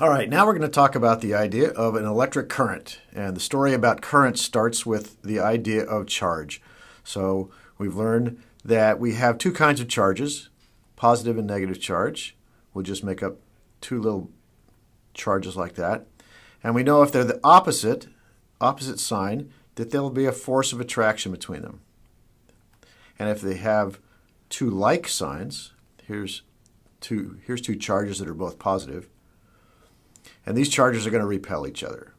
All right, now we're going to talk about the idea of an electric current. And the story about current starts with the idea of charge. So we've learned that we have two kinds of charges, positive and negative charge. We'll just make up two little charges like that. And we know if they're the opposite sign, that there'll be a force of attraction between them. And if they have two like signs, here's two charges that are both positive, and these charges are going to repel each other.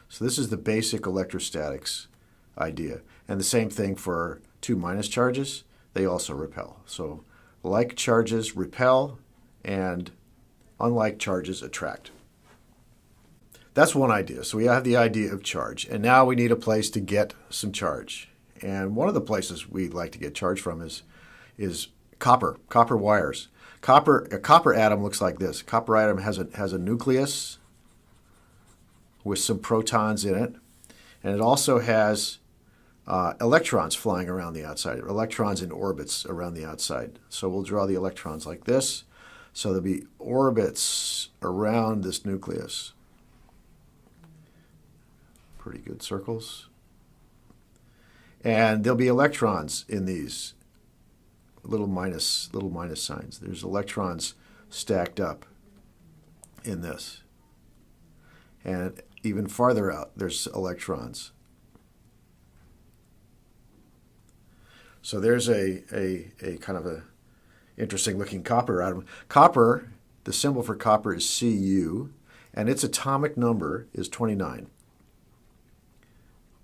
So this is the basic electrostatics idea. And the same thing for two minus charges, they also repel. So like charges repel and unlike charges attract. That's one idea. So we have the idea of charge. And now we need a place to get some charge. And one of the places we like to get charge from is copper wires. A copper atom looks like this. A copper atom has a nucleus with some protons in it, and it also has electrons flying around the outside, electrons in orbits around the outside. So we'll draw the electrons like this. So there'll be orbits around this nucleus. Pretty good circles. And there'll be electrons in these little minus signs. There's electrons stacked up in this. And even farther out, there's electrons. So there's a kind of a interesting looking copper atom. Copper, the symbol for copper is Cu, and its atomic number is 29.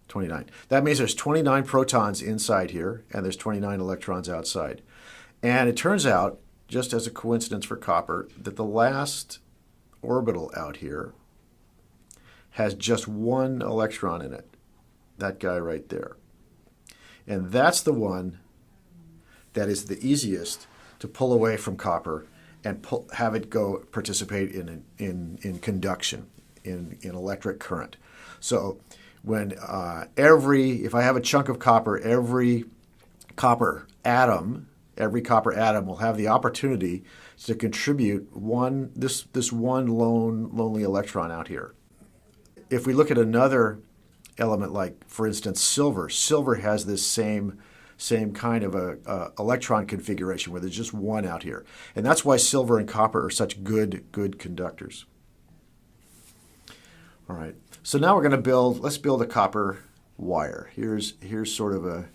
29. That means there's 29 protons inside here, and there's 29 electrons outside. And it turns out, just as a coincidence for copper, that the last orbital out here has just one electron in it, that guy right there. And that's the one that is the easiest to pull away from copper and have it go participate in conduction, in electric current. So when if I have a chunk of copper, every copper atom will have the opportunity to contribute this one lonely electron out here. If we look at another element, like for instance silver has this same kind of a electron configuration where there's just one out here, and that's why silver and copper are such good conductors. All right, so now we're going to let's build a copper wire. Here's sort of a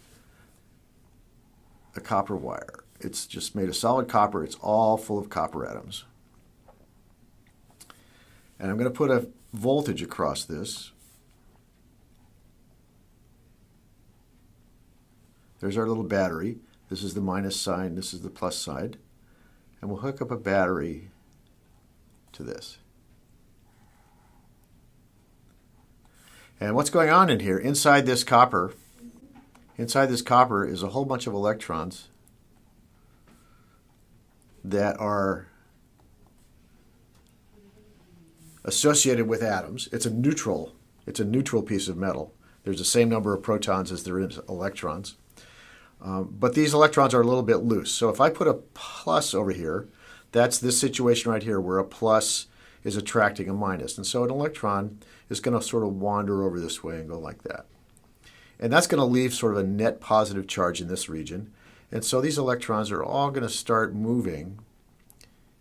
copper wire. It's just made of solid copper. It's all full of copper atoms. And I'm going to put a voltage across this. There's our little battery. This is the minus sign. This is the plus side. And we'll hook up a battery to this. And what's going on in here, inside this copper is a whole bunch of electrons that are associated with atoms. It's a neutral piece of metal. There's the same number of protons as there is electrons. But these electrons are a little bit loose. So if I put a plus over here, that's this situation right here where a plus is attracting a minus. And so an electron is going to sort of wander over this way and go like that. And that's going to leave sort of a net positive charge in this region. And so these electrons are all going to start moving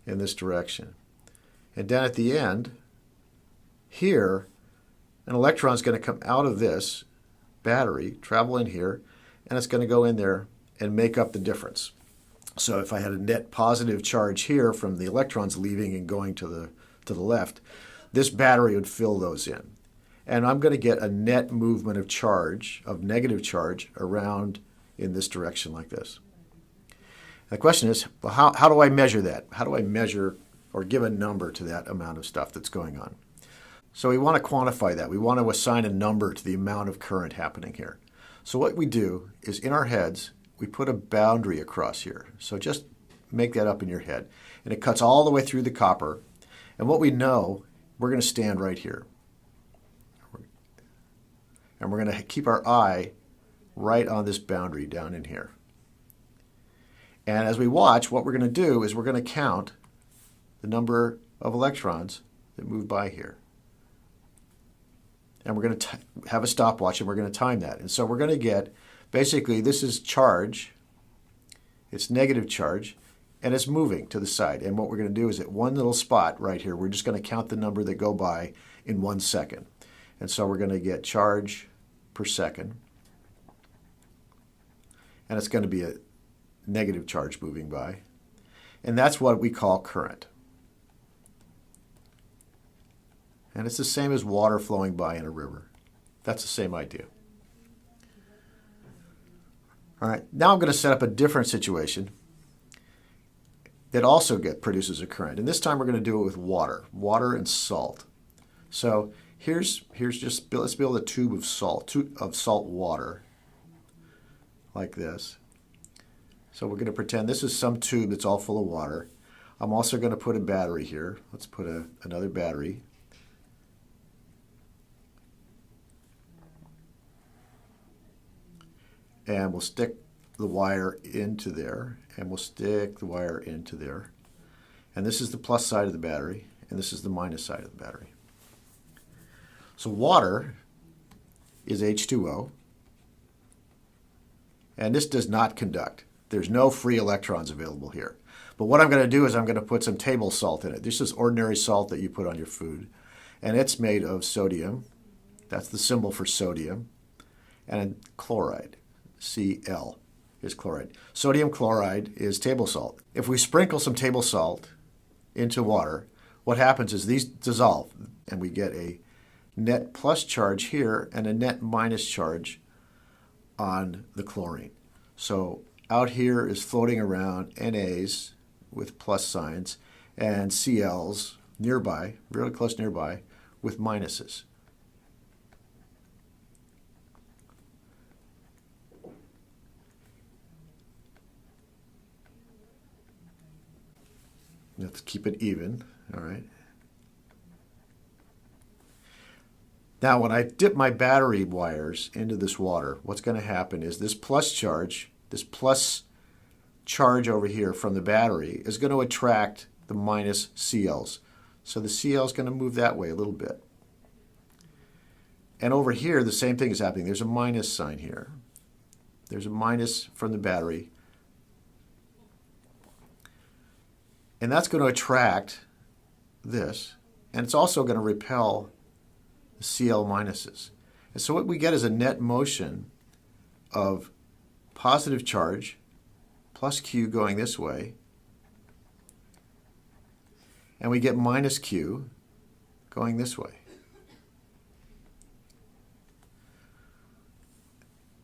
in this direction. And then at the end, here, an electron is going to come out of this battery, travel in here, and it's going to go in there and make up the difference. So if I had a net positive charge here from the electrons leaving and going to the left, this battery would fill those in. And I'm going to get a net movement of charge, of negative charge, around in this direction like this. The question is, well, how do I measure that? How do I measure or give a number to that amount of stuff that's going on? So we want to quantify that. We want to assign a number to the amount of current happening here. So what we do is in our heads, we put a boundary across here. So just make that up in your head. And it cuts all the way through the copper. And what we know, we're going to stand right here. And we're going to keep our eye right on this boundary down in here. And as we watch, what we're going to do is we're going to count the number of electrons that move by here. And we're going to have a stopwatch, and we're going to time that. And so we're going to get, basically, this is charge. It's negative charge, and it's moving to the side. And what we're going to do is at one little spot right here, we're just going to count the number that go by in 1 second. And so we're going to get charge per second. And it's going to be a negative charge moving by. And that's what we call current. And it's the same as water flowing by in a river. That's the same idea. All right, now I'm going to set up a different situation that also produces a current. And this time we're going to do it with water and salt. So here's just, let's build a tube of salt water like this. So we're going to pretend this is some tube that's all full of water. I'm also going to put a battery here. Let's put another battery. And we'll stick the wire into there, and we'll stick the wire into there. And this is the plus side of the battery, and this is the minus side of the battery. So water is H2O, and this does not conduct. There's no free electrons available here. But what I'm going to do is I'm going to put some table salt in it. This is ordinary salt that you put on your food, and it's made of sodium. That's the symbol for sodium, and chloride. Cl is chloride. Sodium chloride is table salt. If we sprinkle some table salt into water, what happens is these dissolve, and we get a net plus charge here and a net minus charge on the chlorine. So out here is floating around NAs with plus signs and Cls nearby, really close nearby, with minuses. Let's keep it even, all right? Now, when I dip my battery wires into this water, what's going to happen is this plus charge over here from the battery is going to attract the minus Cls. So the Cl is going to move that way a little bit. And over here, the same thing is happening. There's a minus sign here. There's a minus from the battery. And that's going to attract this. And it's also going to repel the Cl minuses. And so what we get is a net motion of positive charge plus Q going this way. And we get minus Q going this way.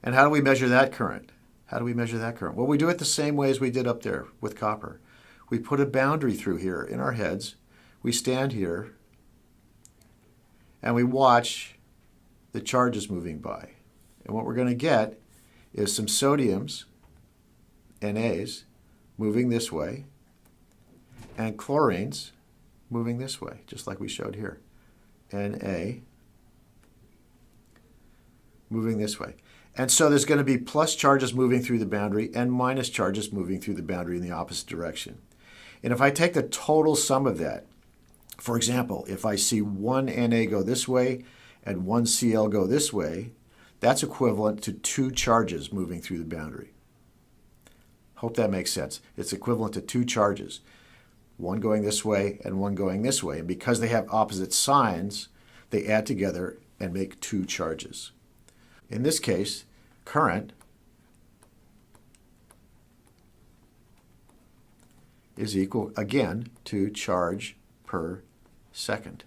And how do we measure that current? How do we measure that current? Well, we do it the same way as we did up there with copper. We put a boundary through here in our heads. We stand here, and we watch the charges moving by. And what we're going to get is some sodiums, NAs, moving this way, and chlorines moving this way, just like we showed here. Na moving this way. And so there's going to be plus charges moving through the boundary and minus charges moving through the boundary in the opposite direction. And if I take the total sum of that, for example, if I see one Na go this way and one Cl go this way, that's equivalent to 2 charges moving through the boundary. Hope that makes sense. It's equivalent to 2 charges, one going this way and one going this way. And because they have opposite signs, they add together and make 2 charges. In this case, current is equal, again, to charge per second.